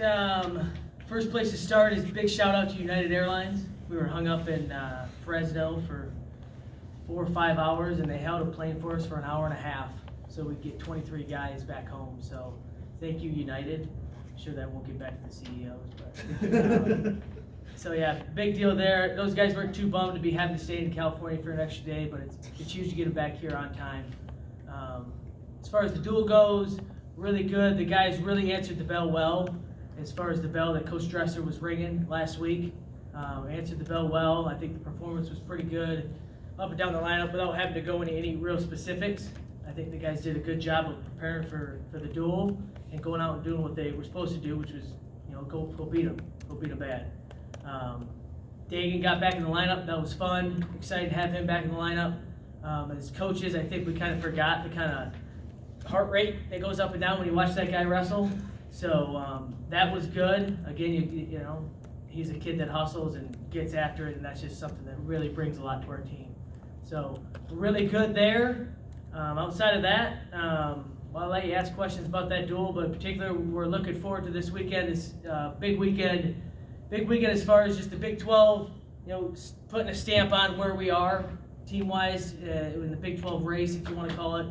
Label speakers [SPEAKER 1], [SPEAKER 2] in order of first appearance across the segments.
[SPEAKER 1] right, first place to start is a big shout out to United Airlines. We were hung up in Fresno for 4 or 5 hours, and they held a plane for us for an hour and a half, so we'd get 23 guys back home. So thank you, United. I'm sure that won't get back to the CEOs, but so yeah, big deal there. Those guys weren't too bummed to be having to stay in California for an extra day, but it's huge to get them back here on time. As far as the duel goes, really good. The guys really answered the bell well. As far as the bell that Coach Dresser was ringing last week, answered the bell well. I think the performance was pretty good up and down the lineup without having to go into any real specifics. I think the guys did a good job of preparing for the duel and going out and doing what they were supposed to do, which was, go beat them, bad. Dagan got back in the lineup. That was fun. Excited to have him back in the lineup. As coaches, I think we kind of forgot the kind of heart rate that goes up and down when you watch that guy wrestle. So that was good. Again, he's a kid that hustles and gets after it, and that's just something that really brings a lot to our team. So really good there. Outside of that, I'll let you ask questions about that duel, but in particular, we're looking forward to this weekend. This big weekend as far as just the Big 12, putting a stamp on where we are team-wise in the Big 12 race, if you want to call it.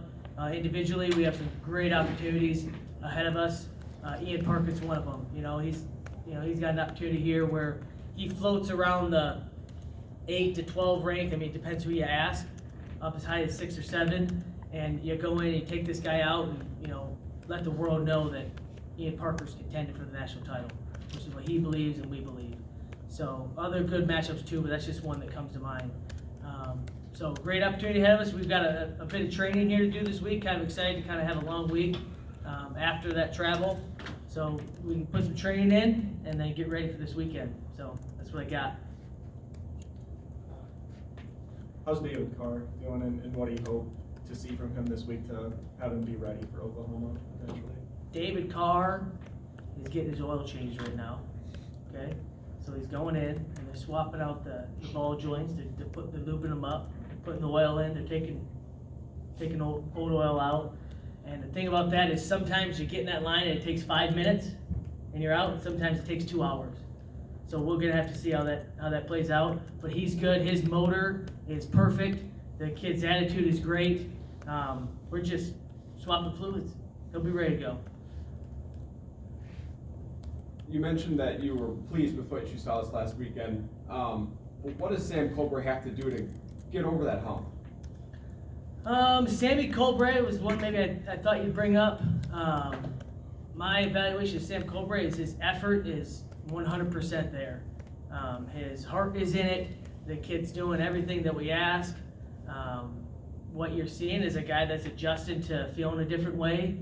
[SPEAKER 1] Individually, we have some great opportunities ahead of us. Ian Parker's one of them. He's got an opportunity here where he floats around the 8 to 12 rank. I mean, it depends who you ask. Up as high as 6 or 7, and you go in and you take this guy out and let the world know that Ian Parker's contended for the national title, which is what he believes and we believe. So other good matchups too, but that's just one that comes to mind. So great opportunity ahead of us. We've got a bit of training here to do this week. Kind of excited to kind of have a long week after that travel. So we can put some training in and then get ready for this weekend. So that's what I got.
[SPEAKER 2] How's David Carr doing, and what do you hope to see from him this week to have him be ready for Oklahoma eventually?
[SPEAKER 1] David Carr is getting his oil changed right now. Okay, so he's going in and they're swapping out the ball joints. They're lubing them up, putting the oil in. They're taking old oil out. And the thing about that is sometimes you get in that line and it takes 5 minutes and you're out, and sometimes it takes 2 hours. So we're gonna have to see how that plays out. But he's good. His motor is perfect. The kid's attitude is great. We're just swapping fluids. He'll be ready to go.
[SPEAKER 3] You mentioned that you were pleased with what you saw this last weekend. What does Sam Colbert have to do to get over that hump?
[SPEAKER 1] Sammy Colbert was one maybe I thought you'd bring up. My evaluation of Sam Colbert is his effort is 100% there. His heart is in it. The kid's doing everything that we ask. What you're seeing is a guy that's adjusted to feeling a different way.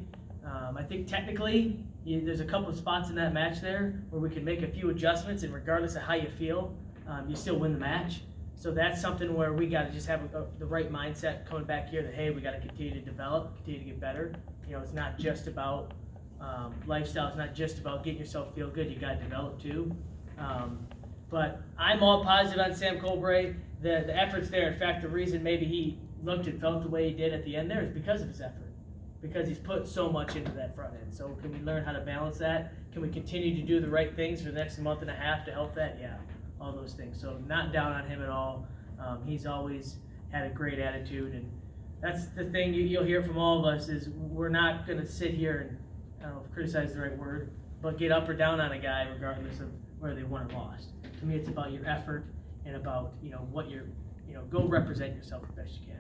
[SPEAKER 1] I think technically, there's a couple of spots in that match there where we can make a few adjustments, and regardless of how you feel, you still win the match. So that's something where we got to just have the right mindset coming back here that, hey, we got to continue to develop, continue to get better. It's not just about lifestyle. It's not just about getting yourself feel good. You got to develop too. But I'm all positive on Sam Colbert. The effort's there. In fact, the reason maybe he looked and felt the way he did at the end there is because of his effort, because he's put so much into that front end. So can we learn how to balance that? Can we continue to do the right things for the next month and a half to help that? Yeah, all those things. So not down on him at all. He's always had a great attitude, and that's the thing you'll hear from all of us is we're not going to sit here and, I don't know if criticize is the right word, but get up or down on a guy regardless of whether they won or lost. To me, it's about your effort and about what you're, go represent yourself the best you can.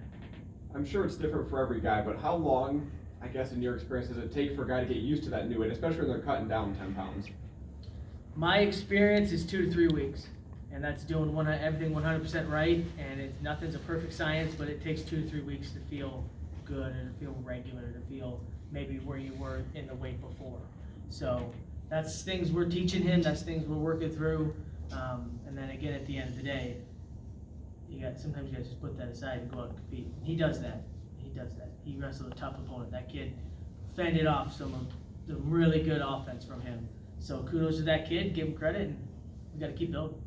[SPEAKER 3] I'm sure it's different for every guy, but how long, I guess in your experience, does it take for a guy to get used to that new weight, especially when they're cutting down 10 pounds?
[SPEAKER 1] My experience is 2 to 3 weeks, and that's doing everything 100% right, and nothing's a perfect science, but it takes 2 to 3 weeks to feel good and to feel regular, to feel maybe where you were in the weight before. So that's things we're teaching him, that's things we're working through, and then again at the end of the day, sometimes you got to just put that aside and go out and compete. He does that. He wrestled a tough opponent. That kid fended off some really good offense from him. So kudos to that kid, give him credit, and we got to keep building.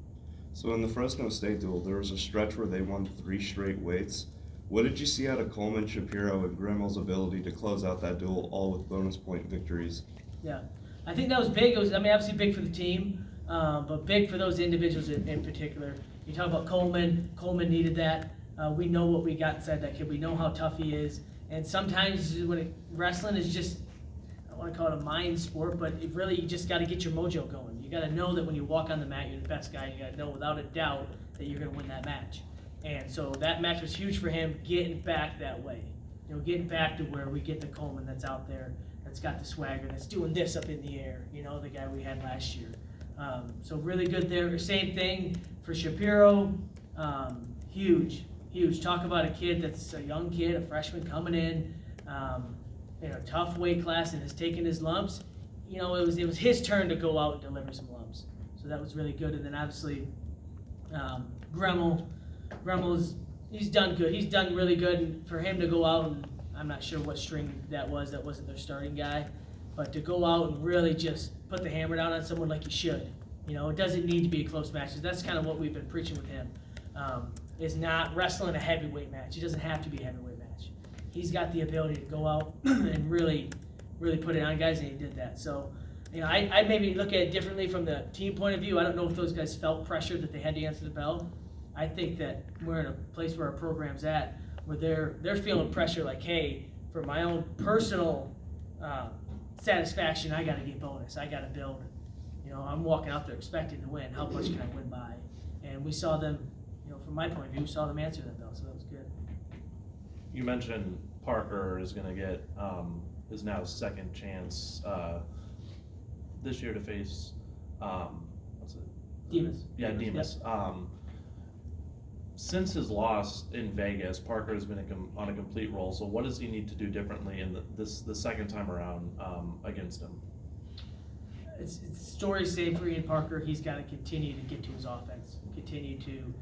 [SPEAKER 4] So in the Fresno State duel, there was a stretch where they won 3 straight weights. What did you see out of Coleman, Shapiro, and Grimmel's ability to close out that duel, all with bonus point victories?
[SPEAKER 1] Yeah. I think that was big. It was, I mean, obviously big for the team, but big for those individuals in particular. You talk about Coleman. Coleman needed that. We know what we got inside that kid. We know how tough he is. And sometimes wrestling is just, I don't want to call it a mind sport, but it really, you just got to get your mojo going. You got to know that when you walk on the mat, you're the best guy. You got to know without a doubt that you're going to win that match. And so that match was huge for him, getting back that way. You know, getting back to where we get the Coleman that's out there, that's got the swagger, that's doing this up in the air, you know, the guy we had last year. So really good there. Same thing for Shapiro. Huge. Talk about a kid that's a young kid, a freshman coming in a tough weight class and has taken his lumps. You know, it was his turn to go out and deliver some lumps. So that was really good. And then obviously Gremmel's he's done good. He's done really good. And for him to go out, and I'm not sure what string that was. That wasn't their starting guy. But to go out and really just put the hammer down on someone like he should. You know, it doesn't need to be a close match. That's kind of what we've been preaching with him. Is not wrestling a heavyweight match. It doesn't have to be a heavyweight match. He's got the ability to go out and really put it on guys, and he did that. So, you know, I maybe look at it differently from the team point of view. I don't know if those guys felt pressure that they had to answer the bell. I think that we're in a place where our program's at, where they're feeling pressure like, hey, for my own personal satisfaction, I got to get bonus. I got to build. You know, I'm walking out there expecting to win. How much can I win by? And we saw them. You know, from my point of view, we saw them answer that bell, so that was good.
[SPEAKER 5] You mentioned Parker is going to get his now second chance this year to face what's it?
[SPEAKER 1] Demas.
[SPEAKER 5] Yeah, Demas.
[SPEAKER 1] Yep.
[SPEAKER 5] Since his loss in Vegas, Parker has been on a complete roll. So what does he need to do differently in the second time around against him?
[SPEAKER 1] It's story same for Ian Parker. He's got to continue to get to his offense, continue to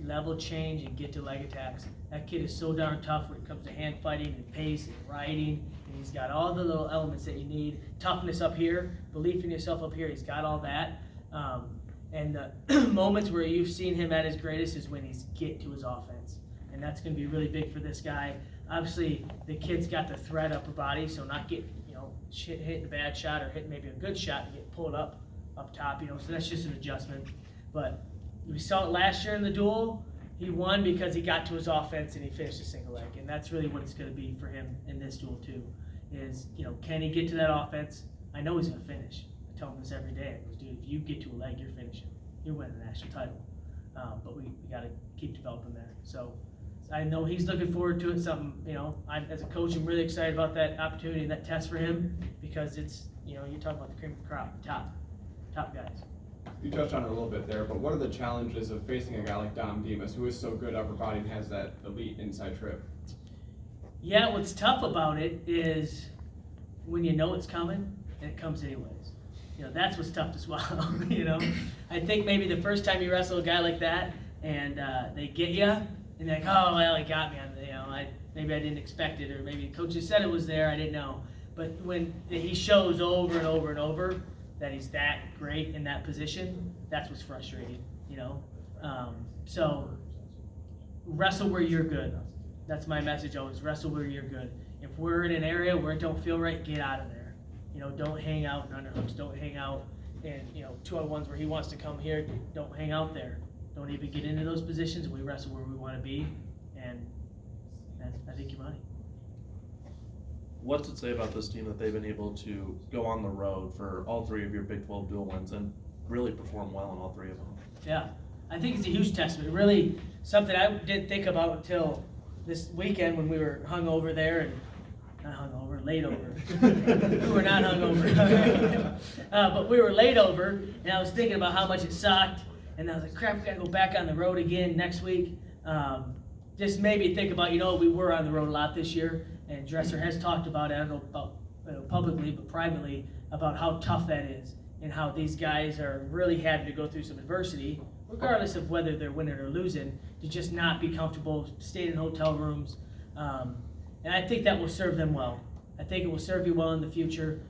[SPEAKER 1] level change and get to leg attacks. That kid is so darn tough when it comes to hand fighting and pace and riding, and he's got all the little elements that you need. Toughness up here, belief in yourself up here, he's got all that. And the moments where you've seen him at his greatest is when he's getting to his offense. And that's going to be really big for this guy. Obviously, the kid's got the threat upper body, so not get, hitting a bad shot or hitting maybe a good shot and get pulled up top, so that's just an adjustment. But we saw it last year in the duel. He won because he got to his offense and he finished a single leg. And that's really what it's going to be for him in this duel too, is, can he get to that offense? I know he's going to finish. I tell him this every day. I goes, dude, if you get to a leg, you're finishing. You're winning the national title. But we got to keep developing there. So I know he's looking forward to it. Something, as a coach, I'm really excited about that opportunity and that test for him, because it's, you talk about the cream of the crop, top guys.
[SPEAKER 3] You touched on it a little bit there, but what are the challenges of facing a guy like Dom Demas, who is so good upper body and has that elite inside trip?
[SPEAKER 1] Yeah, what's tough about it is when you know it's coming, and it comes anyways. That's what's tough to swallow, I think maybe the first time you wrestle a guy like that, and they get you, and they're like, oh, well, he got me on maybe I didn't expect it, or maybe the coach just said it was there, I didn't know. But when he shows over and over and over that he's that great in that position, that's what's frustrating, So wrestle where you're good. That's my message always, wrestle where you're good. If we're in an area where it don't feel right, get out of there. Don't hang out in underhooks, don't hang out in, 2-on-1s where he wants to come here, don't hang out there. Don't even get into those positions. We wrestle where we want to be, and I think you're money.
[SPEAKER 5] What's it say about this team that they've been able to go on the road for all three of your Big 12 dual wins and really perform well in all three of them?
[SPEAKER 1] Yeah, I think it's a huge testament. Really something I didn't think about until this weekend when we were hungover there, and not hungover, laid over. We were not hungover, but we were laid over, and I was thinking about how much it sucked, and I was like, crap, we gotta go back on the road again next week. Just made me think about, we were on the road a lot this year, and Dresser has talked about it, I don't know about publicly, but privately, about how tough that is, and how these guys are really having to go through some adversity, regardless of whether they're winning or losing, to just not be comfortable, staying in hotel rooms. And I think that will serve them well. I think it will serve you well in the future.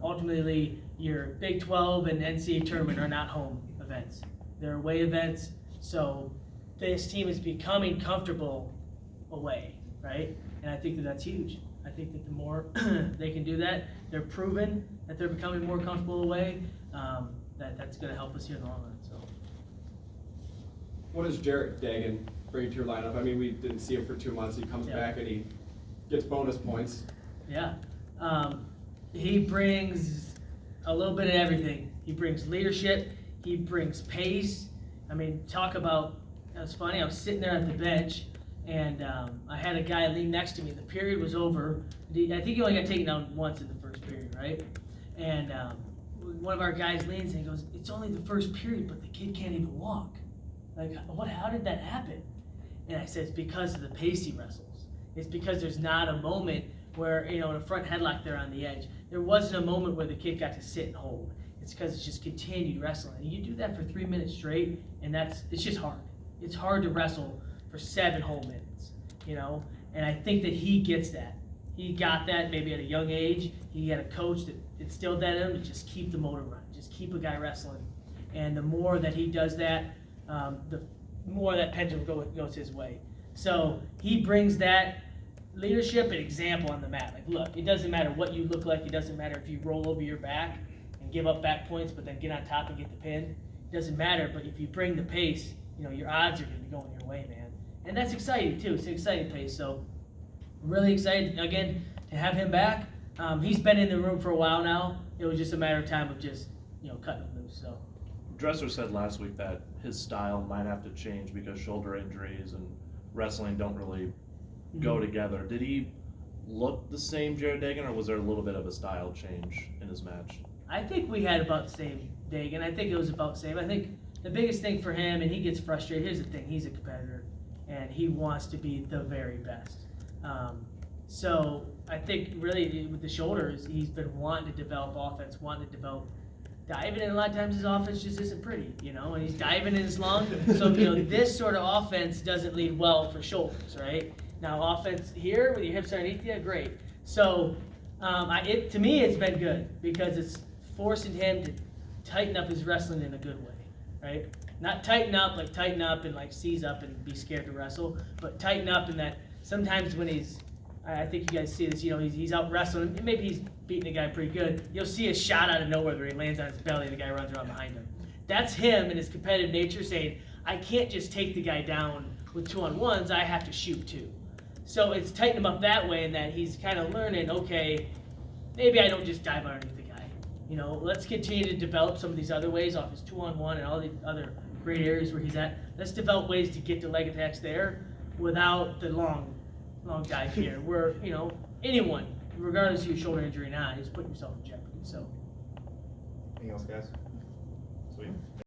[SPEAKER 1] Ultimately, your Big 12 and NCAA tournament are not home events. They're away events, so this team is becoming comfortable away, right? And I think that's huge. I think that the more they can do that, they're proven that they're becoming more comfortable away, that's gonna help us here in the long run, so.
[SPEAKER 3] What does Jarrett Dagan bring to your lineup? I mean, we didn't see him for 2 months. He comes
[SPEAKER 1] Yeah.
[SPEAKER 3] back and he gets bonus points.
[SPEAKER 1] Yeah, he brings a little bit of everything. He brings leadership, he brings pace. I mean, talk about, it was funny, I was sitting there at the bench, and I had a guy lean next to me. The period was over. I think he only got taken down once in the first period, right? And one of our guys leans and he goes, "It's only the first period, but the kid can't even walk. Like, how did that happen?" And I said, "It's because of the pace he wrestles. It's because there's not a moment where, in a front headlock there on the edge, there wasn't a moment where the kid got to sit and hold. It's because it's just continued wrestling. And you do that for 3 minutes straight, and it's just hard. It's hard to wrestle for 7 whole minutes, And I think that he gets that. He got that maybe at a young age. He had a coach that instilled that in him to just keep the motor running, just keep a guy wrestling. And the more that he does that, the more that pendulum goes his way. So he brings that leadership and example on the mat. Like, look, it doesn't matter what you look like. It doesn't matter if you roll over your back and give up back points, but then get on top and get the pin. It doesn't matter. But if you bring the pace, your odds are going to be going your way, man. And that's exciting too. It's an exciting pace. So really excited again to have him back. He's been in the room for a while now. It was just a matter of time of just cutting him loose. So.
[SPEAKER 5] Dresser said last week that his style might have to change because shoulder injuries and wrestling don't really go together. Did he look the same, Jared Dagan, or was there a little bit of a style change in his match?
[SPEAKER 1] I think we had about the same Dagan. I think it was about the same. I think the biggest thing for him, and he gets frustrated, here's the thing, he's a competitor, and he wants to be the very best. So I think really with the shoulders, he's been wanting to develop offense, wanting to develop diving, and a lot of times his offense just isn't pretty, and he's diving in his long. So, this sort of offense doesn't lead well for shoulders, right? Now, offense here with your hips underneath you, great. So, to me, it's been good because it's forcing him to tighten up his wrestling in a good way, right? Not tighten up and like seize up and be scared to wrestle, but tighten up in that sometimes when I think you guys see this, he's out wrestling, and maybe he's beating a guy pretty good. You'll see a shot out of nowhere where he lands on his belly and the guy runs around behind him. That's him and his competitive nature saying, I can't just take the guy down with 2-on-1s, I have to shoot too. So it's tighten him up that way, and that he's kind of learning, okay, maybe I don't just dive underneath the guy. Let's continue to develop some of these other ways off his 2-on-1 and all the other great areas where he's at. Let's develop ways to get to leg attacks there without the long dive here, where, anyone, regardless of your shoulder injury or not, is putting yourself in jeopardy. So.
[SPEAKER 2] Anything else, guys?